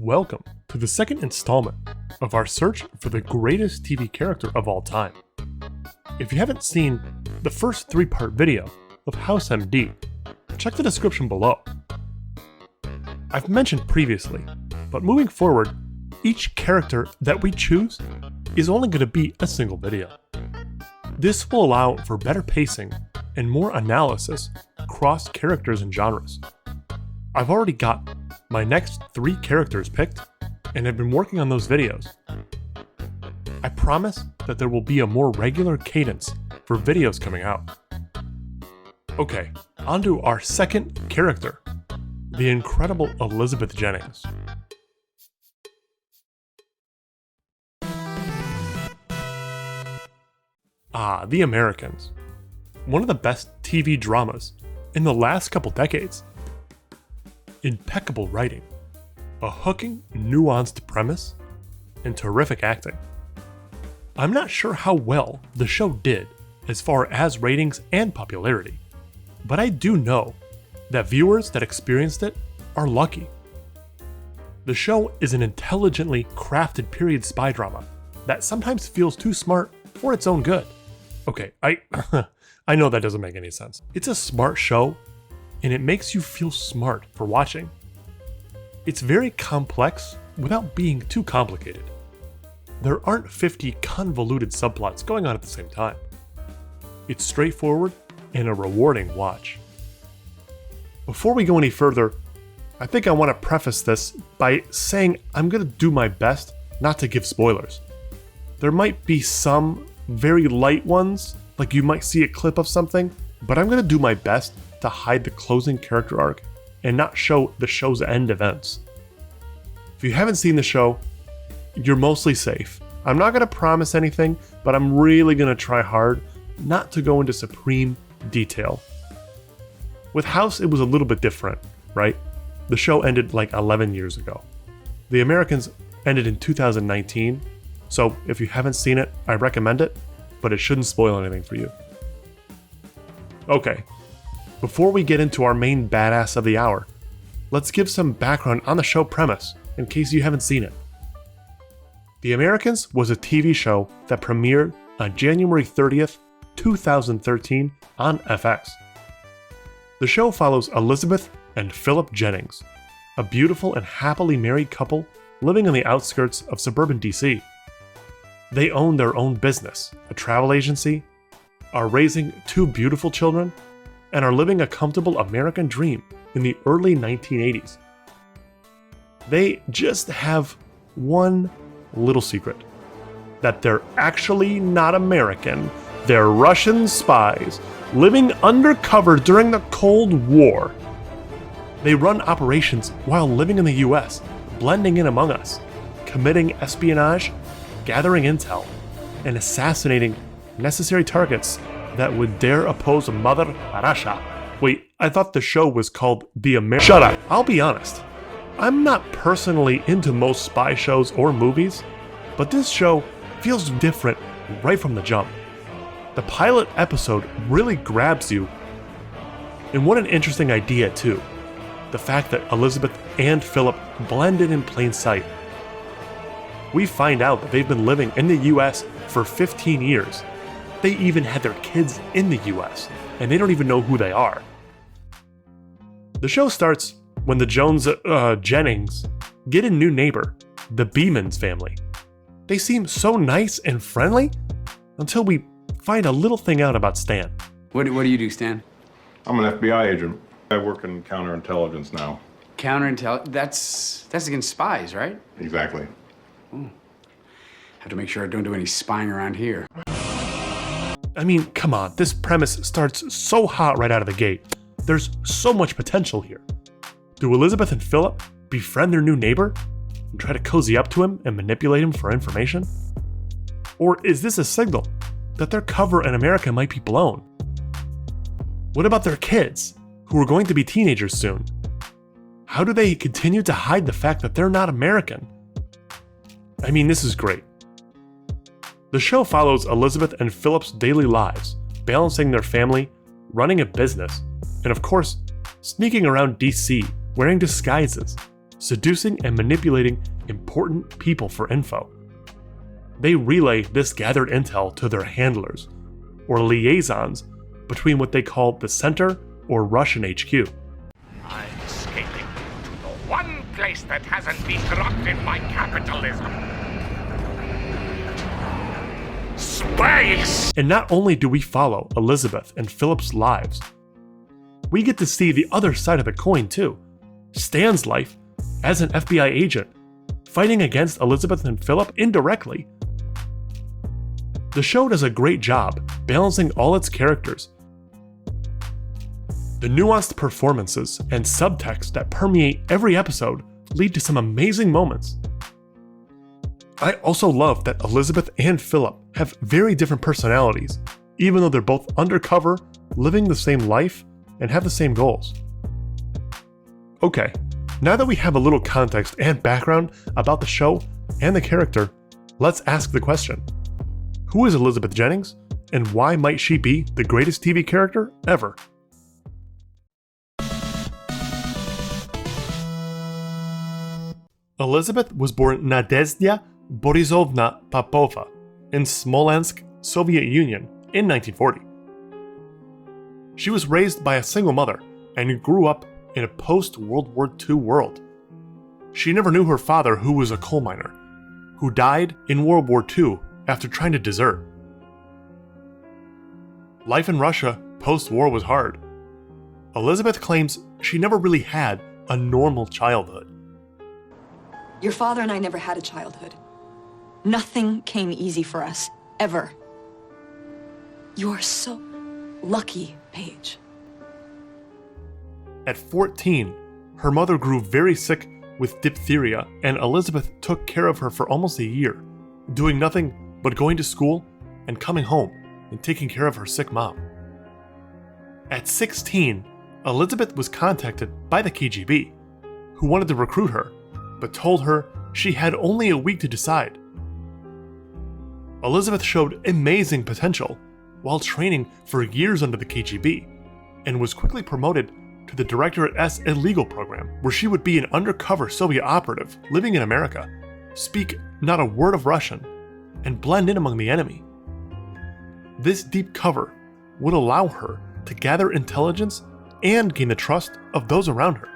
Welcome to the second installment of our search for the greatest TV character of all time. If you haven't seen the first 3-part video of House MD, check the description below. I've mentioned previously, but moving forward, each character that we choose is only going to be a single video. This will allow for better pacing and more analysis across characters and genres. I've already got my next 3 characters picked, and have been working on those videos. I promise that there will be a more regular cadence for videos coming out. Okay, on to our second character, the incredible Elizabeth Jennings. The Americans. One of the best TV dramas in the last couple decades. Impeccable writing, a hooking, nuanced premise, and terrific acting. I'm not sure how well the show did as far as ratings and popularity, but I do know that viewers that experienced it are lucky. The show is an intelligently crafted period spy drama that sometimes feels too smart for its own good. Okay, I know that doesn't make any sense. It's a smart show, and it makes you feel smart for watching. It's very complex without being too complicated. There aren't 50 convoluted subplots going on at the same time. It's straightforward and a rewarding watch. Before we go any further, I think I want to preface this by saying I'm going to do my best not to give spoilers. There might be some very light ones, like you might see a clip of something, but I'm going to do my best to hide the closing character arc and not show the show's end events. If you haven't seen the show, you're mostly safe. I'm not going to promise anything, but I'm really going to try hard not to go into supreme detail. With House, it was a little bit different, right? The show ended like 11 years ago. The Americans ended in 2019, so if you haven't seen it, I recommend it, but it shouldn't spoil anything for you. Okay. Before we get into our main badass of the hour, let's give some background on the show premise, in case you haven't seen it. The Americans was a TV show that premiered on January 30th, 2013 on FX. The show follows Elizabeth and Philip Jennings, a beautiful and happily married couple living on the outskirts of suburban DC. They own their own business, a travel agency, are raising 2 beautiful children, and are living a comfortable American dream in the early 1980s. They just have one little secret, that they're actually not American, they're Russian spies living undercover during the Cold War. They run operations while living in the US, blending in among us, committing espionage, gathering intel, and assassinating necessary targets that would dare oppose Mother Russia. Wait, I thought the show was called The Americans. Shut up! I'll be honest, I'm not personally into most spy shows or movies, but this show feels different right from the jump. The pilot episode really grabs you, and what an interesting idea too. The fact that Elizabeth and Philip blended in plain sight. We find out that they've been living in the US for 15 years. They even had their kids in the US, and they don't even know who they are. The show starts when the Jennings get a new neighbor, the Beamans family. They seem so nice and friendly until we find a little thing out about Stan. What do you do, Stan? I'm an FBI agent. I work in counterintelligence now. Counterintelligence? That's against spies, right? Exactly. Ooh. Have to make sure I don't do any spying around here. I mean, come on, this premise starts so hot right out of the gate. There's so much potential here. Do Elizabeth and Philip befriend their new neighbor and try to cozy up to him and manipulate him for information? Or is this a signal that their cover in America might be blown? What about their kids, who are going to be teenagers soon? How do they continue to hide the fact that they're not American? I mean, this is great. The show follows Elizabeth and Philip's daily lives, balancing their family, running a business, and of course, sneaking around DC wearing disguises, seducing and manipulating important people for info. They relay this gathered intel to their handlers, or liaisons, between what they call the center or Russian HQ. I'm escaping to the one place that hasn't been corrupted by capitalism. Space! And not only do we follow Elizabeth and Philip's lives, we get to see the other side of the coin too. Stan's life as an FBI agent, fighting against Elizabeth and Philip indirectly. The show does a great job balancing all its characters. The nuanced performances and subtext that permeate every episode lead to some amazing moments. I also love that Elizabeth and Philip have very different personalities, even though they're both undercover, living the same life, and have the same goals. Okay, now that we have a little context and background about the show and the character, let's ask the question: who is Elizabeth Jennings, and why might she be the greatest TV character ever? Elizabeth was born Nadezhda Borisovna Popova in Smolensk, Soviet Union in 1940. She was raised by a single mother and grew up in a post-World War II world. She never knew her father, who was a coal miner, who died in World War II after trying to desert. Life in Russia post-war was hard. Elizabeth claims she never really had a normal childhood. Your father and I never had a childhood. Nothing came easy for us, ever. You're so lucky, Paige. At 14, her mother grew very sick with diphtheria, and Elizabeth took care of her for almost a year, doing nothing but going to school and coming home and taking care of her sick mom. At 16, Elizabeth was contacted by the KGB, who wanted to recruit her, but told her she had only a week to decide. Elizabeth showed amazing potential while training for years under the KGB, and was quickly promoted to the Directorate S illegal program, where she would be an undercover Soviet operative living in America, speak not a word of Russian, and blend in among the enemy. This deep cover would allow her to gather intelligence and gain the trust of those around her.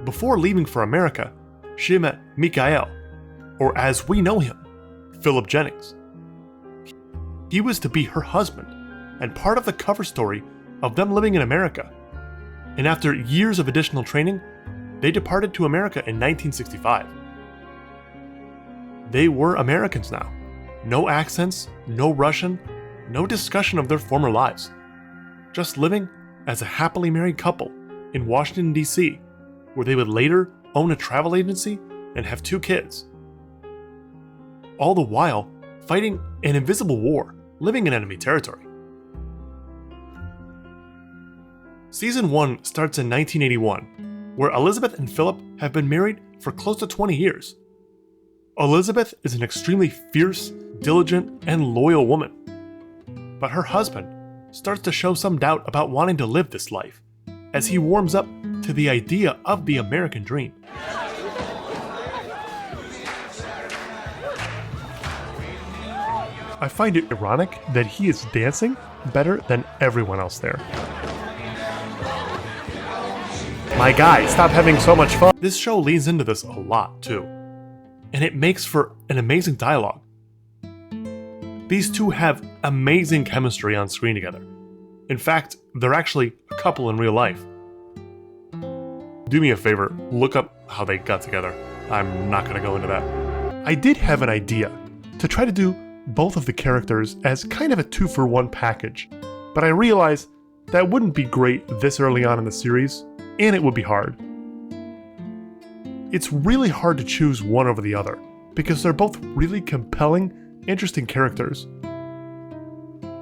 Before leaving for America, she met Mikhail, or as we know him, Philip Jennings. He was to be her husband, and part of the cover story of them living in America. And after years of additional training, they departed to America in 1965. They were Americans now. No accents, no Russian, no discussion of their former lives. Just living as a happily married couple in Washington, D.C., where they would later own a travel agency and have 2 kids. All the while fighting an invisible war, living in enemy territory. Season 1 starts in 1981, where Elizabeth and Philip have been married for close to 20 years. Elizabeth is an extremely fierce, diligent, and loyal woman. But her husband starts to show some doubt about wanting to live this life, as he warms up to the idea of the American dream. I find it ironic that he is dancing better than everyone else there. My guy, stop having so much fun. This show leans into this a lot too, and it makes for an amazing dialogue. These two have amazing chemistry on screen together. In fact, they're actually a couple in real life. Do me a favor, look up how they got together. I'm not gonna go into that. I did have an idea to try to do both of the characters as kind of a 2-for-1 package, but I realized that wouldn't be great this early on in the series, and it would be hard. It's really hard to choose one over the other, because they're both really compelling, interesting characters.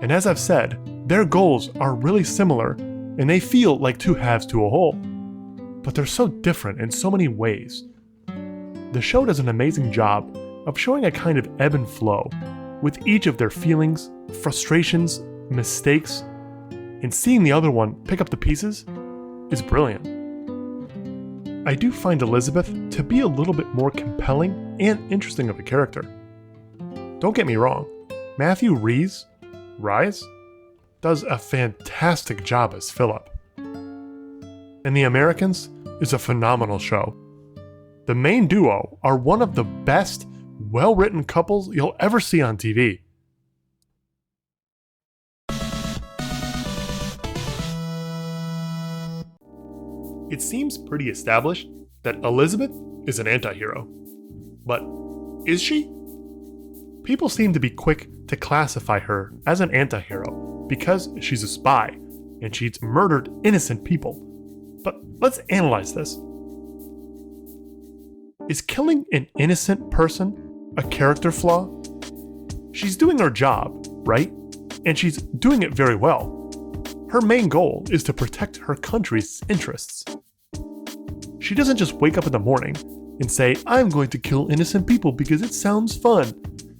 And as I've said, their goals are really similar, and they feel like 2 halves to a whole. But they're so different in so many ways. The show does an amazing job of showing a kind of ebb and flow with each of their feelings, frustrations, mistakes, and seeing the other one pick up the pieces is brilliant. I do find Elizabeth to be a little bit more compelling and interesting of a character. Don't get me wrong, Matthew Rhys does a fantastic job as Philip. And The Americans is a phenomenal show. The main duo are one of the best, well-written couples you'll ever see on TV. It seems pretty established that Elizabeth is an anti-hero. But is she? People seem to be quick to classify her as an anti-hero because she's a spy and she's murdered innocent people. But let's analyze this. Is killing an innocent person a character flaw? She's doing her job, right? And she's doing it very well. Her main goal is to protect her country's interests. She doesn't just wake up in the morning and say, I'm going to kill innocent people because it sounds fun.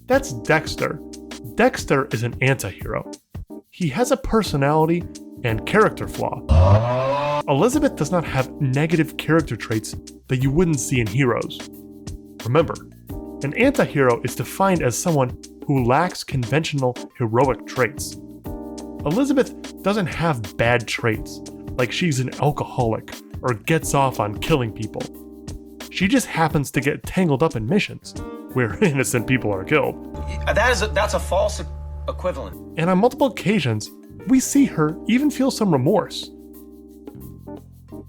That's Dexter. Dexter is an anti-hero. He has a personality and character flaw. Elizabeth does not have negative character traits that you wouldn't see in heroes. Remember, an anti-hero is defined as someone who lacks conventional heroic traits. Elizabeth doesn't have bad traits, like she's an alcoholic or gets off on killing people. She just happens to get tangled up in missions where innocent people are killed. That's a false equivalent. And on multiple occasions, we see her even feel some remorse.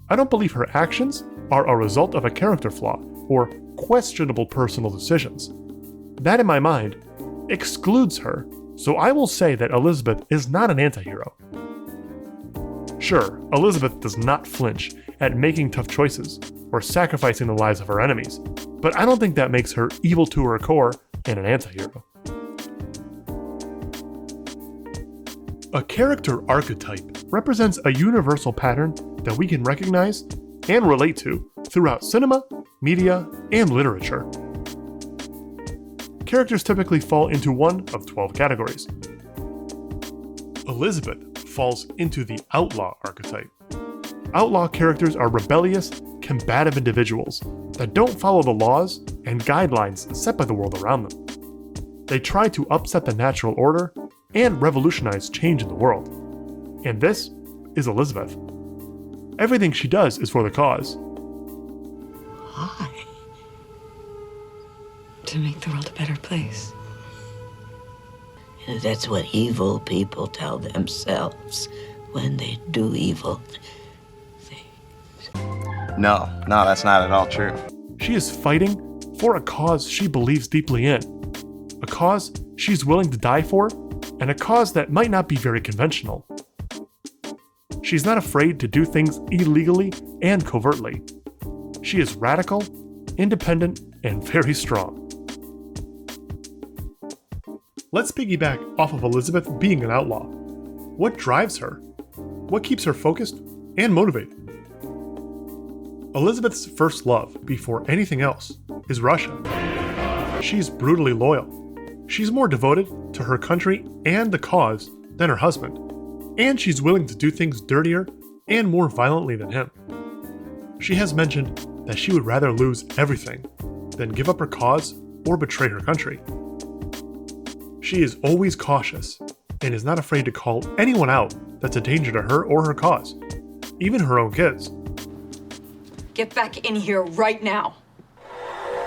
I don't believe her actions are a result of a character flaw or questionable personal decisions. That, in my mind, excludes her, so I will say that Elizabeth is not an anti-hero. Sure, Elizabeth does not flinch at making tough choices or sacrificing the lives of her enemies, but I don't think that makes her evil to her core and an anti-hero. A character archetype represents a universal pattern that we can recognize and relate to throughout cinema, media, and literature. Characters typically fall into one of 12 categories. Elizabeth falls into the outlaw archetype. Outlaw characters are rebellious, combative individuals that don't follow the laws and guidelines set by the world around them. They try to upset the natural order and revolutionize change in the world. And this is Elizabeth. Everything she does is for the cause. Why? To make the world a better place. That's what evil people tell themselves when they do evil things. No, that's not at all true. She is fighting for a cause she believes deeply in. A cause she's willing to die for, and a cause that might not be very conventional. She's not afraid to do things illegally and covertly. She is radical, independent, and very strong. Let's piggyback off of Elizabeth being an outlaw. What drives her? What keeps her focused and motivated? Elizabeth's first love, before anything else, is Russia. She's brutally loyal. She's more devoted to her country and the cause than her husband, and she's willing to do things dirtier and more violently than him. She has mentioned that she would rather lose everything than give up her cause or betray her country. She is always cautious and is not afraid to call anyone out that's a danger to her or her cause, even her own kids. Get back in here right now.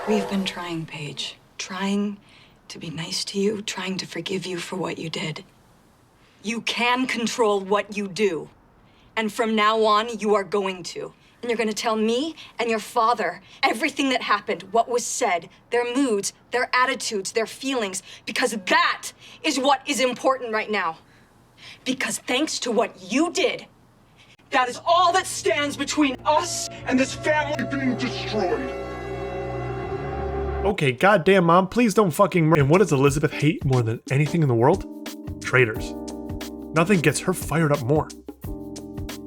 We've been trying, Paige. Trying to be nice to you, trying to forgive you for what you did. You can control what you do. And from now on, you are going to. And you're going to tell me and your father everything that happened, what was said, their moods, their attitudes, their feelings, because that is what is important right now. Because thanks to what you did, that is all that stands between us and this family being destroyed. Okay, goddamn mom, please don't fucking murder. And what does Elizabeth hate more than anything in the world? Traitors. Nothing gets her fired up more.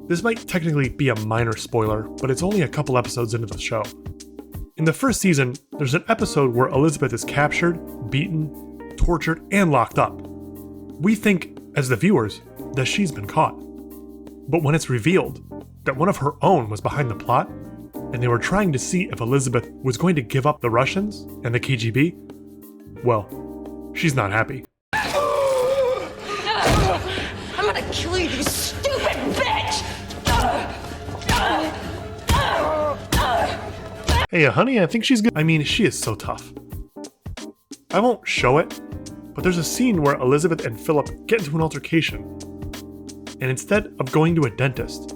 This might technically be a minor spoiler, but it's only a couple episodes into the show. In the first season, there's an episode where Elizabeth is captured, beaten, tortured, and locked up. We think, as the viewers, that she's been caught. But when it's revealed that one of her own was behind the plot, and they were trying to see if Elizabeth was going to give up the Russians and the KGB, well, she's not happy. I'm gonna kill you, you stupid bitch! Hey, honey, I think she's good. I mean, she is so tough. I won't show it, but there's a scene where Elizabeth and Philip get into an altercation, and instead of going to a dentist,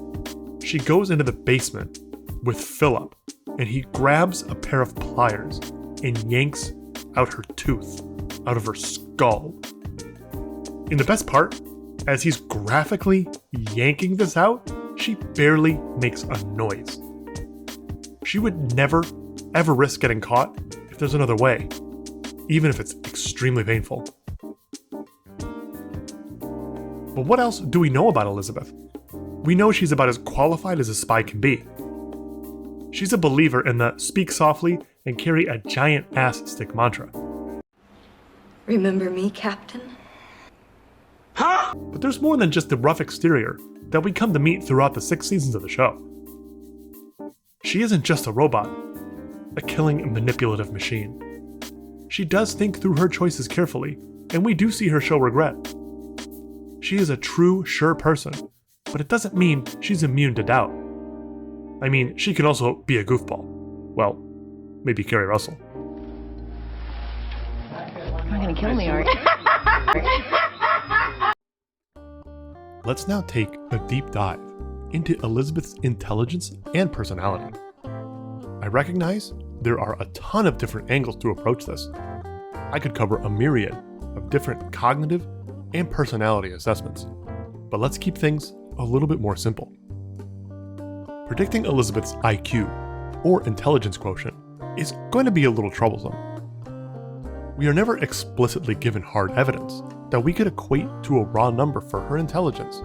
she goes into the basement with Philip, and he grabs a pair of pliers and yanks out her tooth out of her skull. And the best part, as he's graphically yanking this out, she barely makes a noise. She would never, ever risk getting caught if there's another way, even if it's extremely painful. But what else do we know about Elizabeth? We know she's about as qualified as a spy can be. She's a believer in the speak softly and carry a giant ass stick mantra. Remember me, Captain? But there's more than just the rough exterior that we come to meet throughout the 6 seasons of the show. She isn't just a robot, a killing and manipulative machine. She does think through her choices carefully, and we do see her show regret. She is a true, sure person, but it doesn't mean she's immune to doubt. I mean, she can also be a goofball. Well, maybe Carrie Russell. You're not gonna kill me, are you? Let's now take a deep dive into Elizabeth's intelligence and personality. I recognize there are a ton of different angles to approach this. I could cover a myriad of different cognitive and personality assessments, but let's keep things a little bit more simple. Predicting Elizabeth's IQ, or intelligence quotient, is going to be a little troublesome. We are never explicitly given hard evidence that we could equate to a raw number for her intelligence.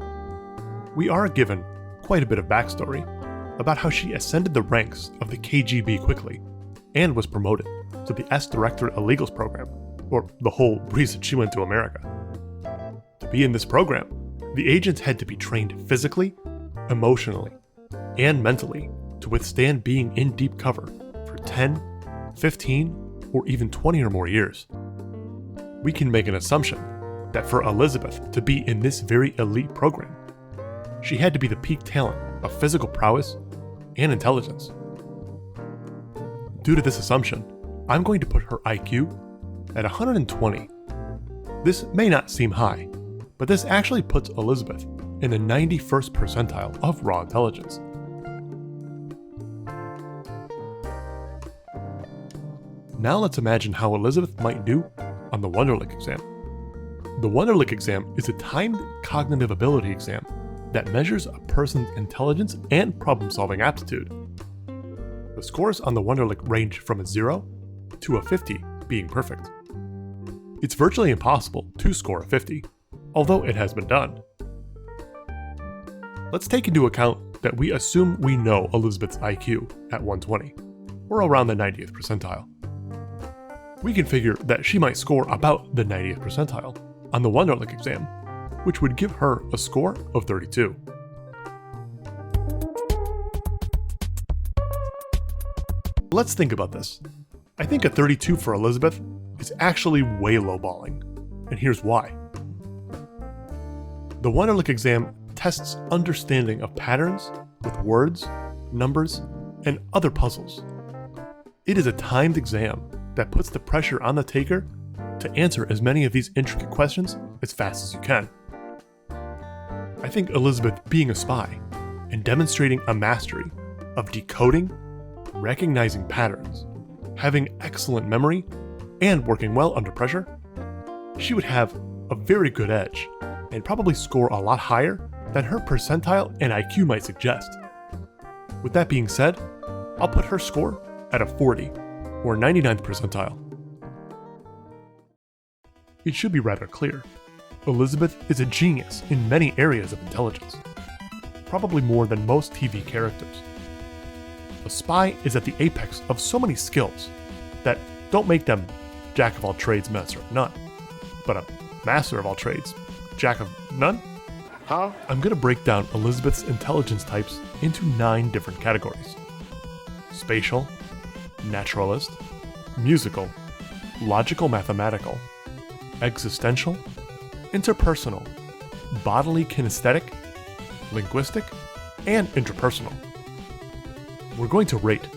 We are given quite a bit of backstory about how she ascended the ranks of the KGB quickly and was promoted to the S-Director Illegals program, or the whole reason she went to America. To be in this program, the agents had to be trained physically, emotionally, and mentally to withstand being in deep cover for 10, 15, or even 20 or more years. We can make an assumption that for Elizabeth to be in this very elite program, she had to be the peak talent of physical prowess and intelligence. Due to this assumption, I'm going to put her IQ at 120. This may not seem high, but this actually puts Elizabeth in the 91st percentile of raw intelligence. Now let's imagine how Elizabeth might do on the Wonderlic exam. The Wonderlic exam is a timed cognitive ability exam that measures a person's intelligence and problem-solving aptitude. The scores on the Wonderlic range from a 0 to a 50 being perfect. It's virtually impossible to score a 50, although it has been done. Let's take into account that we assume we know Elizabeth's IQ at 120, or around the 90th percentile. We can figure that she might score about the 90th percentile on the Wonderlic exam, which would give her a score of 32. Let's think about this. I think a 32 for Elizabeth is actually way lowballing, and here's why. The Wonderlic exam tests understanding of patterns with words, numbers, and other puzzles. It is a timed exam that puts the pressure on the taker to answer as many of these intricate questions as fast as you can. I think Elizabeth being a spy and demonstrating a mastery of decoding, recognizing patterns, having excellent memory, and working well under pressure, she would have a very good edge and probably score a lot higher than her percentile and IQ might suggest. With that being said, I'll put her score at a 40, or 99th percentile. It should be rather clear. Elizabeth is a genius in many areas of intelligence, probably more than most TV characters. A spy is at the apex of so many skills that don't make them jack of all trades, master of none, but a master of all trades, jack of none? I'm going to break down Elizabeth's intelligence types into 9 different categories. spatial, naturalist, musical, logical mathematical, existential, interpersonal, bodily kinesthetic, linguistic, and interpersonal. We're going to rate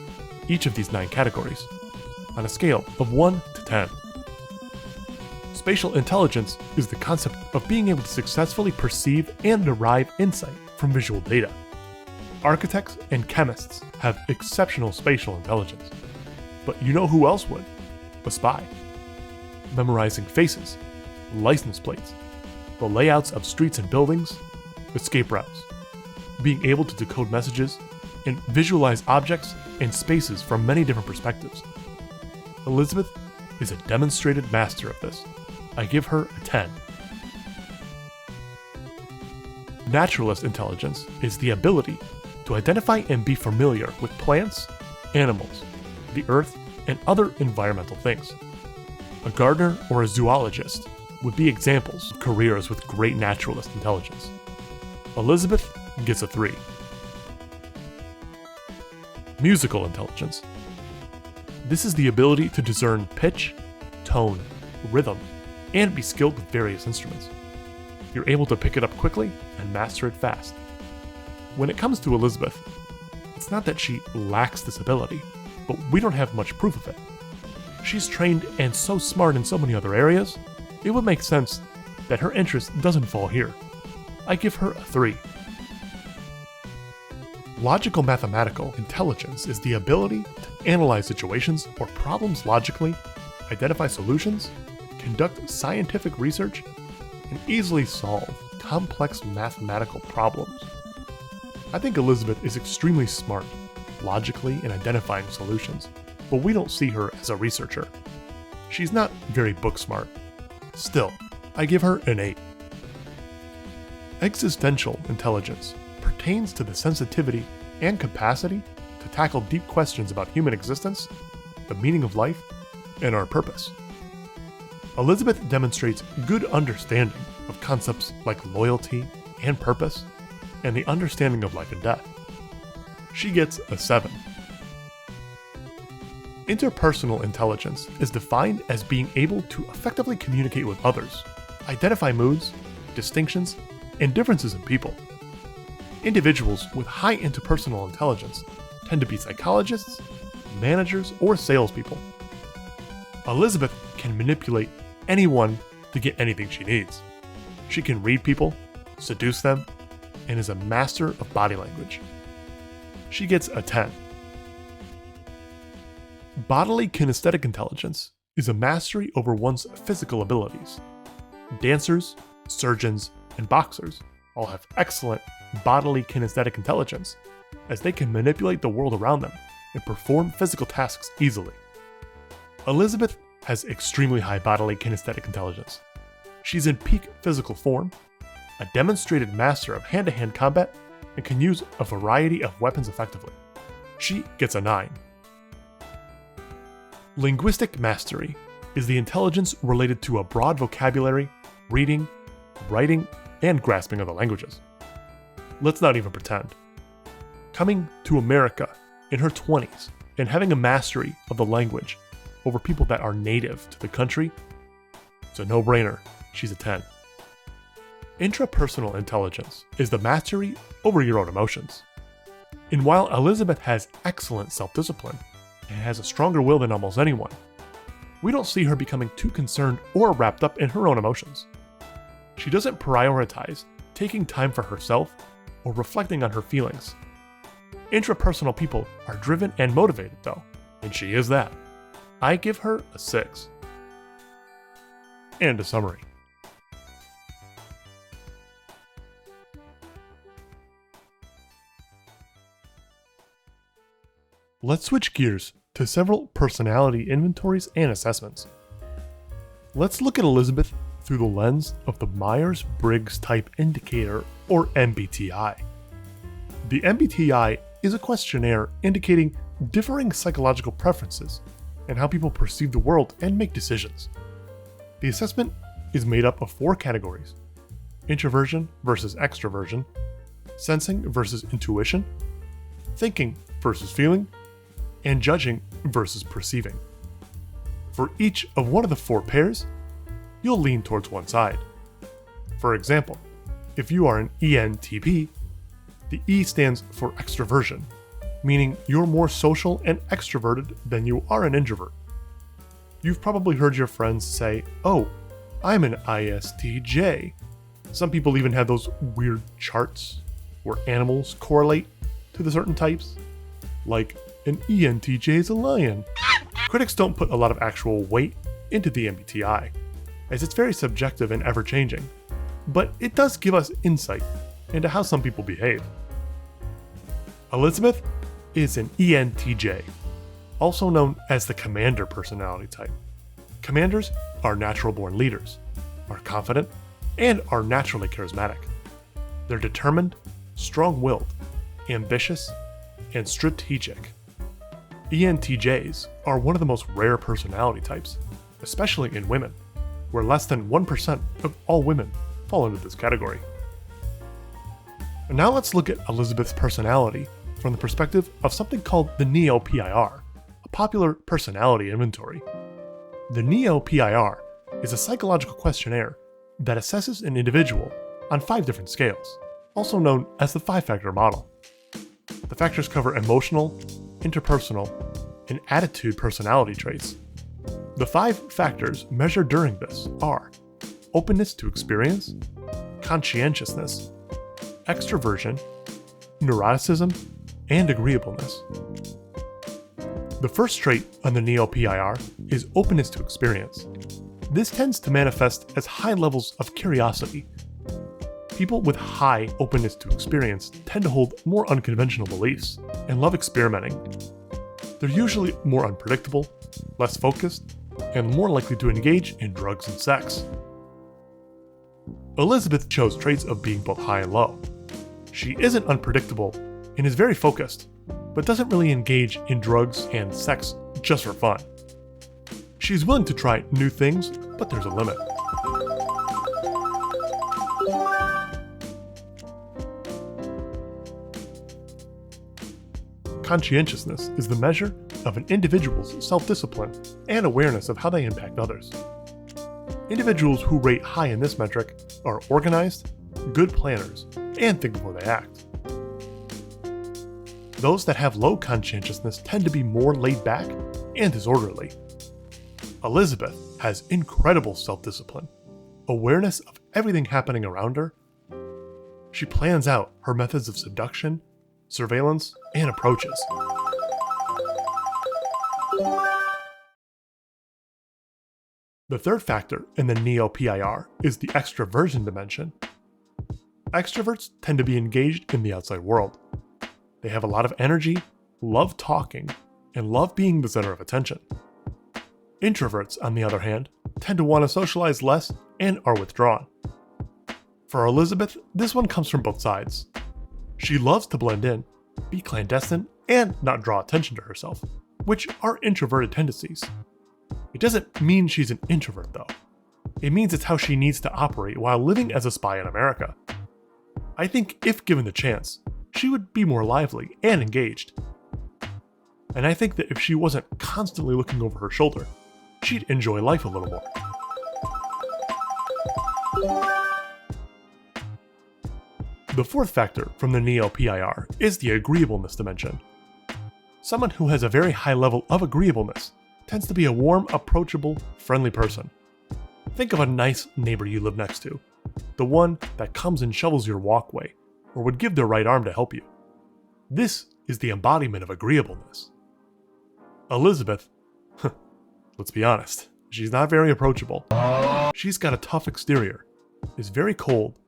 each of these 9 categories on a scale of 1 to 10. Spatial intelligence is the concept of being able to successfully perceive and derive insight from visual data. Architects and chemists have exceptional spatial intelligence. But you know who else would? A spy. Memorizing faces, license plates, the layouts of streets and buildings, escape routes, being able to decode messages, and visualize objects and spaces from many different perspectives. Elizabeth is a demonstrated master of this. I give her a 10. Naturalist intelligence is the ability to identify and be familiar with plants, animals, the earth, and other environmental things. A gardener or a zoologist would be examples of careers with great naturalist intelligence. Elizabeth gets a 3. Musical intelligence. This is the ability to discern pitch, tone, rhythm, and be skilled with various instruments. You're able to pick it up quickly and master it fast. When it comes to Elizabeth, it's not that she lacks this ability, but we don't have much proof of it. She's trained and so smart in so many other areas, it would make sense that her interest doesn't fall here. I give her a 3. Logical mathematical intelligence is the ability to analyze situations or problems logically, identify solutions, conduct scientific research, and easily solve complex mathematical problems. I think Elizabeth is extremely smart, logically in identifying solutions, but we don't see her as a researcher. She's not very book smart. Still, I give her an 8. Existential intelligence pertains to the sensitivity and capacity to tackle deep questions about human existence, the meaning of life, and our purpose. Elizabeth demonstrates good understanding of concepts like loyalty and purpose, and the understanding of life and death. She gets a 7. Interpersonal intelligence is defined as being able to effectively communicate with others, identify moods, distinctions, and differences in people. Individuals with high interpersonal intelligence tend to be psychologists, managers, or salespeople. Elizabeth can manipulate anyone to get anything she needs. She can read people, seduce them, and is a master of body language. She gets a 10. Bodily kinesthetic intelligence is a mastery over one's physical abilities. Dancers, surgeons, and boxers all have excellent bodily kinesthetic intelligence, as they can manipulate the world around them and perform physical tasks easily. Elizabeth has extremely high bodily kinesthetic intelligence. She's in peak physical form, a demonstrated master of hand-to-hand combat, and can use a variety of weapons effectively. She gets a 9. Linguistic mastery is the intelligence related to a broad vocabulary, reading, writing, and grasping other languages. Let's not even pretend. Coming to America in her 20s and having a mastery of the language over people that are native to the country, it's a no-brainer. She's a 10. Intrapersonal intelligence is the mastery over your own emotions. And while Elizabeth has excellent self-discipline and has a stronger will than almost anyone, we don't see her becoming too concerned or wrapped up in her own emotions. She doesn't prioritize taking time for herself or reflecting on her feelings. Intrapersonal people are driven and motivated though, and she is that. I give her a 6. And a summary. Let's switch gears to several personality inventories and assessments. Let's look at Elizabeth through the lens of the Myers-Briggs Type Indicator, or MBTI. The MBTI is a questionnaire indicating differing psychological preferences and how people perceive the world and make decisions. The assessment is made up of 4 categories: introversion versus extroversion, sensing versus intuition, thinking versus feeling, and judging versus perceiving. For each of one of the 4 pairs, you'll lean towards one side. For example, if you are an ENTP, the E stands for extroversion, meaning you're more social and extroverted than you are an introvert. You've probably heard your friends say, "Oh, I'm an ISTJ." Some people even have those weird charts where animals correlate to the certain types, like an ENTJ is a lion. Critics don't put a lot of actual weight into the MBTI, as it's very subjective and ever-changing, but it does give us insight into how some people behave. Elizabeth is an ENTJ, also known as the commander personality type. Commanders are natural-born leaders, are confident, and are naturally charismatic. They're determined, strong-willed, ambitious, and strategic. ENTJs are one of the most rare personality types, especially in women, where less than 1% of all women fall into this category. And now let's look at Elizabeth's personality from the perspective of something called the Neo-PIR, a popular personality inventory. The Neo-PIR is a psychological questionnaire that assesses an individual on 5 different scales, also known as the 5-factor model. The factors cover emotional, interpersonal, and attitude personality traits. The 5 factors measured during this are openness to experience, conscientiousness, extroversion, neuroticism, and agreeableness. The first trait on the Neo-PIR is openness to experience. This tends to manifest as high levels of curiosity. People with high openness to experience tend to hold more unconventional beliefs and love experimenting. They're usually more unpredictable, less focused, and more likely to engage in drugs and sex. Elizabeth chose traits of being both high and low. She isn't unpredictable and is very focused, but doesn't really engage in drugs and sex just for fun. She's willing to try new things, but there's a limit. Conscientiousness is the measure of an individual's self-discipline and awareness of how they impact others. Individuals who rate high in this metric are organized, good planners, and think before they act. Those that have low conscientiousness tend to be more laid back and disorderly. Elizabeth has incredible self-discipline, awareness of everything happening around her. She plans out her methods of seduction, surveillance, and approaches. The third factor in the Neo-PIR is the extroversion dimension. Extroverts tend to be engaged in the outside world. They have a lot of energy, love talking, and love being the center of attention. Introverts, on the other hand, tend to want to socialize less and are withdrawn. For Elizabeth, this one comes from both sides. She loves to blend in, be clandestine, and not draw attention to herself, which are introverted tendencies. It doesn't mean she's an introvert, though. It means it's how she needs to operate while living as a spy in America. I think if given the chance, she would be more lively and engaged. And I think that if she wasn't constantly looking over her shoulder, she'd enjoy life a little more. The fourth factor from the Neo-PIR is the agreeableness dimension. Someone who has a very high level of agreeableness tends to be a warm, approachable, friendly person. Think of a nice neighbor you live next to, the one that comes and shovels your walkway, or would give their right arm to help you. This is the embodiment of agreeableness. Elizabeth, let's be honest, she's not very approachable. She's got a tough exterior, is very cold,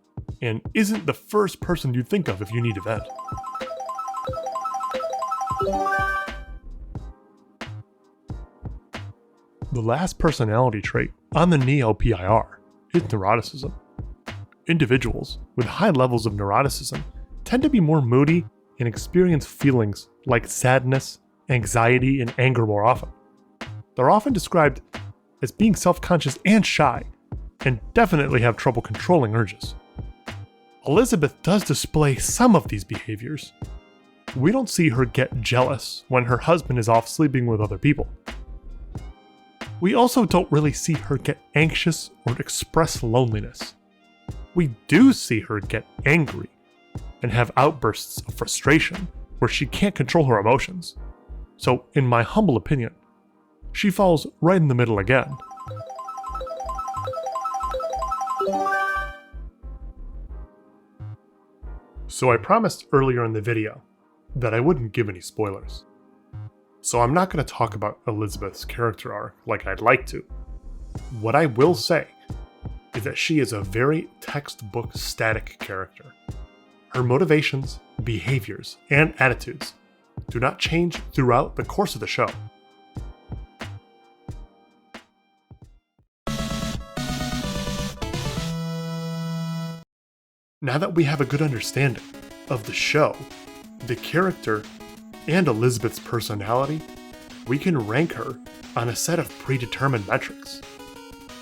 and isn't the first person you'd think of if you need a vent. The last personality trait on the Neo-PIR is neuroticism. Individuals with high levels of neuroticism tend to be more moody and experience feelings like sadness, anxiety, and anger more often. They're often described as being self-conscious and shy, and definitely have trouble controlling urges. Elizabeth does display some of these behaviors. we don't see her get jealous when her husband is off sleeping with other people. We also don't really see her get anxious or express loneliness. We do see her get angry and have outbursts of frustration where she can't control her emotions. So, in my humble opinion, she falls right in the middle again. So I promised earlier in the video that I wouldn't give any spoilers. So I'm not going to talk about Elizabeth's character arc like I'd like to. What I will say is that she is a very textbook static character. Her motivations, behaviors, and attitudes do not change throughout the course of the show. Now that we have a good understanding of the show, the character, and Elizabeth's personality, we can rank her on a set of predetermined metrics.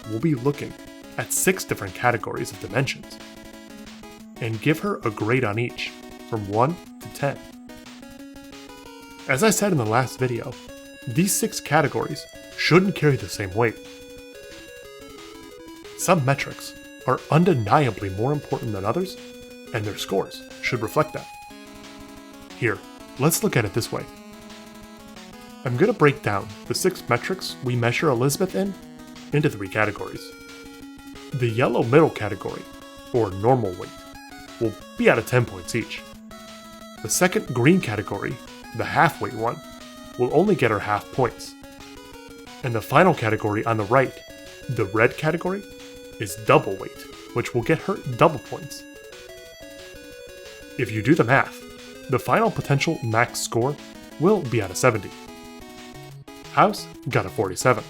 We'll be looking at 6 different categories of dimensions and give her a grade on each from 1 to 10. As I said in the last video, these 6 categories shouldn't carry the same weight. Some metrics are undeniably more important than others, and their scores should reflect that. Here, let's look at it this way. I'm going to break down the 6 metrics we measure Elizabeth in into 3 categories. The yellow middle category, or normal weight, will be out of 10 points each. The second green category, the half weight one, will only get her half points. And the final category on the right, the red category, is double weight, which will get her double points. If you do the math, the final potential max score will be out of 70. House got a 47.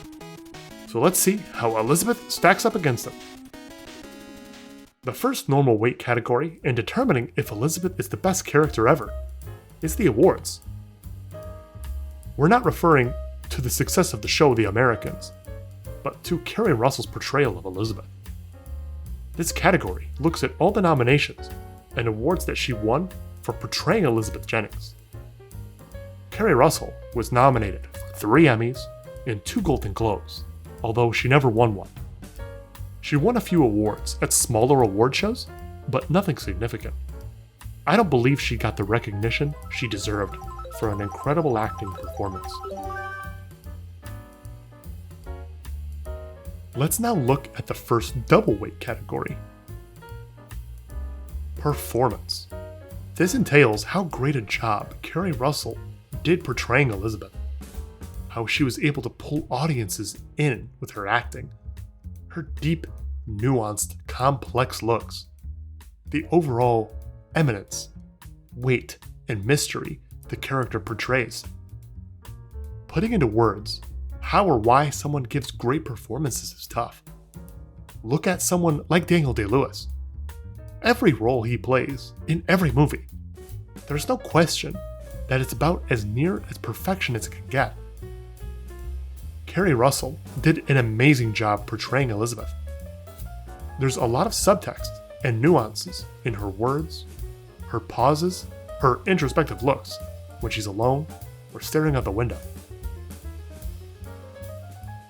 So let's see how Elizabeth stacks up against them. The first normal weight category in determining if Elizabeth is the best character ever is the awards. We're not referring to the success of the show The Americans, but to Kerry Russell's portrayal of Elizabeth. This category looks at all the nominations and awards that she won for portraying Elizabeth Jennings. Kerry Russell was nominated for 3 Emmys and 2 Golden Globes, although she never won one. She won a few awards at smaller award shows, but nothing significant. I don't believe she got the recognition she deserved for an incredible acting performance. Let's now look at the first double weight category. Performance. This entails how great a job Kerry Russell did portraying Elizabeth. How she was able to pull audiences in with her acting. Her deep, nuanced, complex looks. The overall eminence, weight, and mystery the character portrays. Putting into words how or why someone gives great performances is tough. Look at someone like Daniel Day-Lewis. Every role he plays, in every movie, there's no question that it's about as near as perfection as it can get. Kerry Russell did an amazing job portraying Elizabeth. There's a lot of subtext and nuances in her words, her pauses, her introspective looks when she's alone or staring out the window.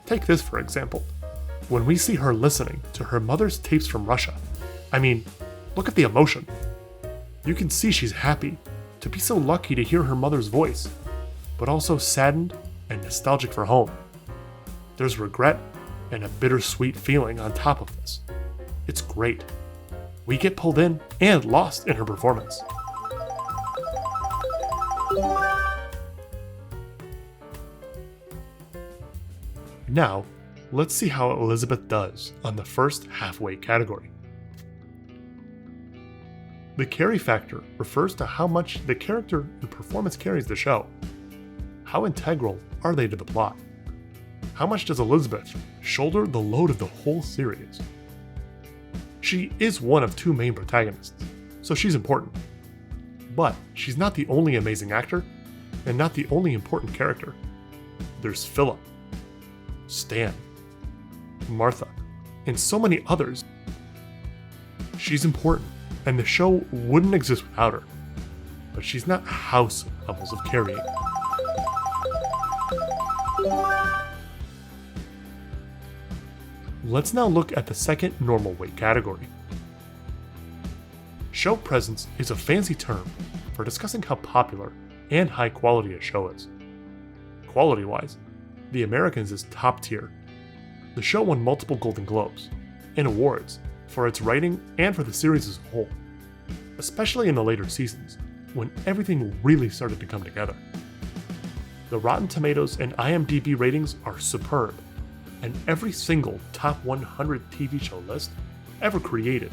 Take this for example. When we see her listening to her mother's tapes from Russia, look at the emotion. You can see she's happy to be so lucky to hear her mother's voice, but also saddened and nostalgic for home. There's regret and a bittersweet feeling on top of this. It's great. We get pulled in and lost in her performance. Now, let's see how Elizabeth does on the first half weight category. The carry factor refers to how much the character and performance carries the show. How integral are they to the plot? How much does Elizabeth shoulder the load of the whole series? She is one of 2 main protagonists, so she's important. But she's not the only amazing actor, and not the only important character. There's Philip, Stan, Martha, and so many others. She's important, and the show wouldn't exist without her. but she's not House levels of carrying. Let's now look at the second normal weight category. Show presence is a fancy term for discussing how popular and high quality a show is. Quality-wise, The Americans is top tier. The show won multiple Golden Globes and awards for its writing and for the series as a whole, especially in the later seasons, when everything really started to come together. The Rotten Tomatoes and IMDb ratings are superb, and every single top 100 TV show list ever created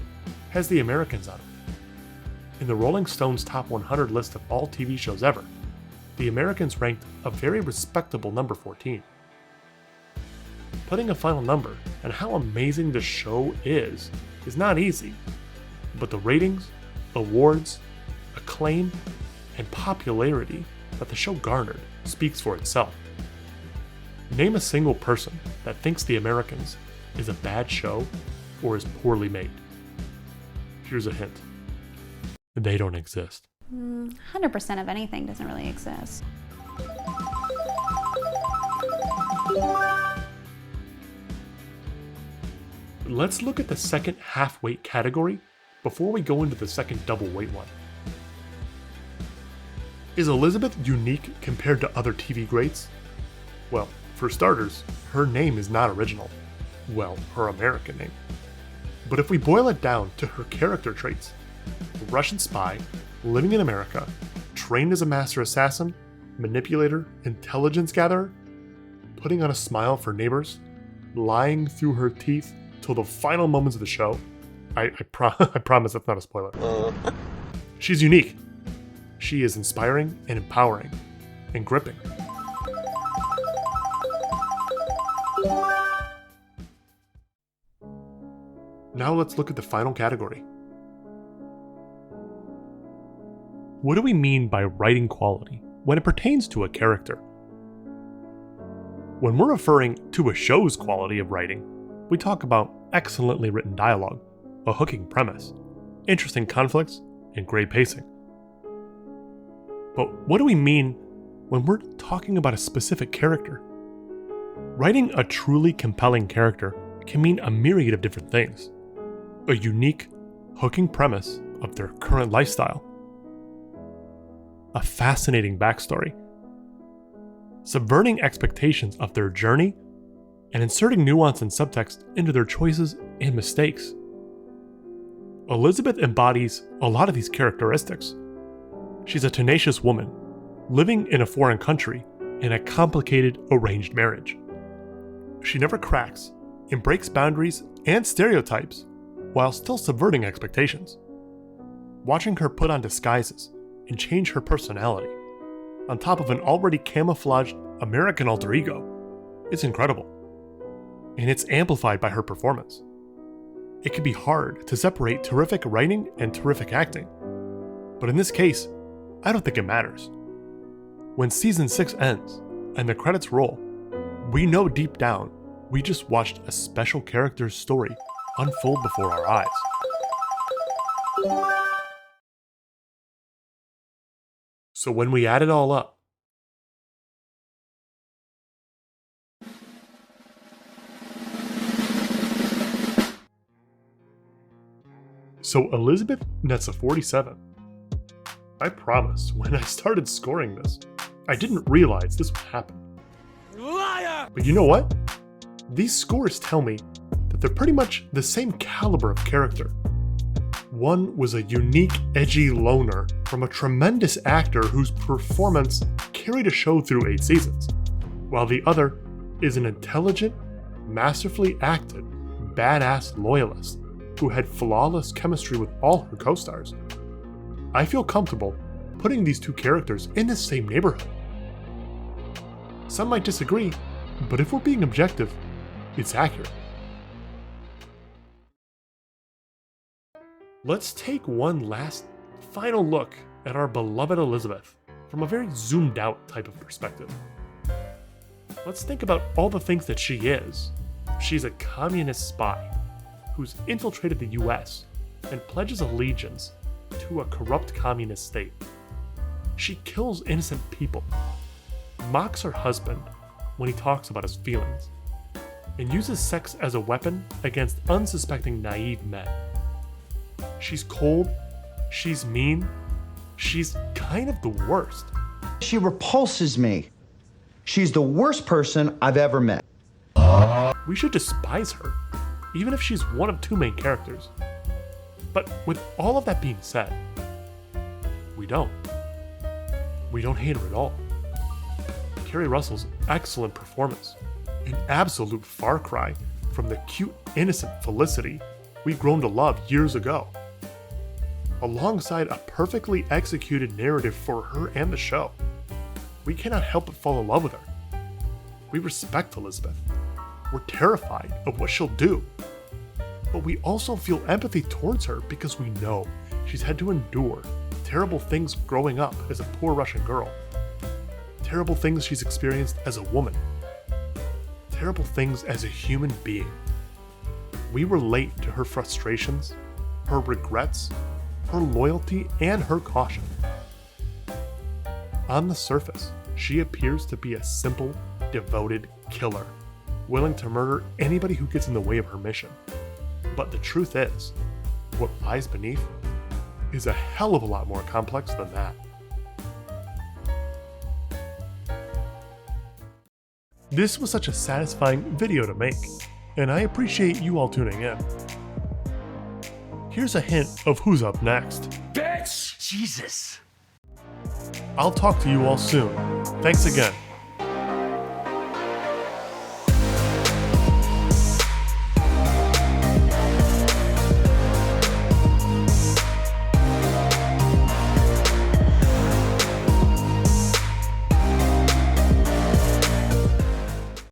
has The Americans on it. In the Rolling Stone's top 100 list of all TV shows ever, The Americans ranked a very respectable number 14. Putting a final number on how amazing the show is not easy, but the ratings, awards, acclaim, and popularity that the show garnered speaks for itself. Name a single person that thinks The Americans is a bad show or is poorly made. Here's a hint. They don't exist. 100% of anything doesn't really exist. Let's look at the second half weight category before we go into the second double weight one. Is Elizabeth unique compared to other TV greats? Well, for starters, her name is not original. Well, her American name. But if we boil it down to her character traits, Russian spy, living in America, trained as a master assassin, manipulator, intelligence gatherer, putting on a smile for neighbors, lying through her teeth till the final moments of the show. I promise that's not a spoiler. She's unique. She is inspiring and empowering and gripping. Now let's look at the final category. What do we mean by writing quality when it pertains to a character? When we're referring to a show's quality of writing, we talk about excellently written dialogue, a hooking premise, interesting conflicts, and great pacing. But what do we mean when we're talking about a specific character? Writing a truly compelling character can mean a myriad of different things. A unique, hooking premise of their current lifestyle, a fascinating backstory, subverting expectations of their journey, and inserting nuance and subtext into their choices and mistakes. Elizabeth embodies a lot of these characteristics. She's a tenacious woman, living in a foreign country in a complicated arranged marriage. She never cracks and breaks boundaries and stereotypes while still subverting expectations. Watching her put on disguises and change her personality, on top of an already camouflaged American alter ego, it's incredible. And it's amplified by her performance. It can be hard to separate terrific writing and terrific acting, but in this case, I don't think it matters. When season 6 ends and the credits roll, we know deep down we just watched a special character's story unfold before our eyes. So when we add it all up, so Elizabeth nets a 47. I promise, when I started scoring this, I didn't realize this would happen. Liar! But you know what? These scores tell me that they're pretty much the same caliber of character. One was a unique, edgy loner from a tremendous actor whose performance carried a show through 8 seasons, while the other is an intelligent, masterfully acted, badass loyalist who had flawless chemistry with all her co-stars. I feel comfortable putting these two characters in the same neighborhood. Some might disagree, but if we're being objective, it's accurate. Let's take one last, final look at our beloved Elizabeth from a very zoomed out type of perspective. Let's think about all the things that she is. She's a communist spy who's infiltrated the US and pledges allegiance to a corrupt communist state. She kills innocent people, mocks her husband when he talks about his feelings, and uses sex as a weapon against unsuspecting naive men. She's cold, she's mean, she's kind of the worst. She repulses me. She's the worst person I've ever met. We should despise her, even if she's one of two main characters. But with all of that being said, we don't. We don't hate her at all. Kerry Russell's excellent performance, an absolute far cry from the cute, innocent Felicity we've grown to love years ago, alongside a perfectly executed narrative for her and the show. We cannot help but fall in love with her. We respect Elizabeth. We're terrified of what she'll do. But we also feel empathy towards her because we know she's had to endure terrible things growing up as a poor Russian girl. Terrible things she's experienced as a woman. Terrible things as a human being. We relate to her frustrations, her regrets, her loyalty, and her caution. On the surface, she appears to be a simple, devoted killer, willing to murder anybody who gets in the way of her mission. But the truth is, what lies beneath is a hell of a lot more complex than that. This was such a satisfying video to make, and I appreciate you all tuning in. Here's a hint of who's up next. Bitch! Jesus! I'll talk to you all soon. Thanks again.